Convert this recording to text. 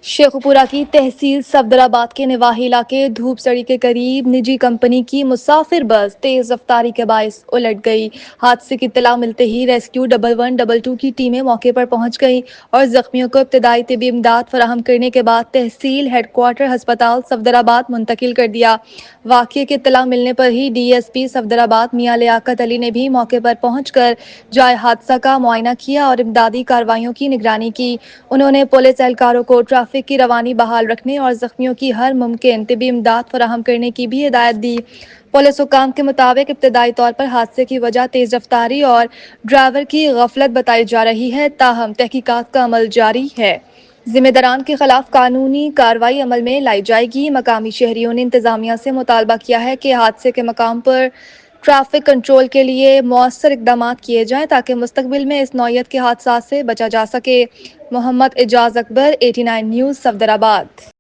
شیخوپورہ کی تحصیل صفدرآباد کے نواحی علاقے دھوپ سڑی کے قریب نجی کمپنی کی مسافر بس تیز رفتاری کے باعث الٹ گئی۔ حادثے کی اطلاع ملتے ہی ریسکیو 1112 کی ٹیمیں موقع پر پہنچ گئیں اور زخمیوں کو ابتدائی طبی امداد فراہم کرنے کے بعد تحصیل ہیڈ کوارٹر ہسپتال صفدرآباد منتقل کر دیا۔ واقعے کی اطلاع ملنے پر ہی ڈی ایس پی صفدرآباد میاں لیاقت علی نے بھی موقع پر پہنچ کر جائے حادثہ کا معائنہ کیا اور امدادی کارروائیوں کی نگرانی کی۔ انہوں نے پولیس اہلکاروں کو ٹریفک کی روانی بحال رکھنے اور زخمیوں کی ہر ممکن طبی امداد فراہم کرنے کی بھی ہدایت دی۔ پولیس حکام کے مطابق ابتدائی طور پر حادثے کی وجہ تیز رفتاری اور ڈرائیور کی غفلت بتائی جا رہی ہے، تاہم تحقیقات کا عمل جاری ہے۔ ذمہ داران کے خلاف قانونی کارروائی عمل میں لائی جائے گی۔ مقامی شہریوں نے انتظامیہ سے مطالبہ کیا ہے کہ حادثے کے مقام پر ٹریفک کنٹرول کے لیے مؤثر اقدامات کیے جائیں تاکہ مستقبل میں اس نوعیت کے حادثات سے بچا جا سکے۔ محمد اعجاز اکبر، 89 نیوز، صفدرآباد۔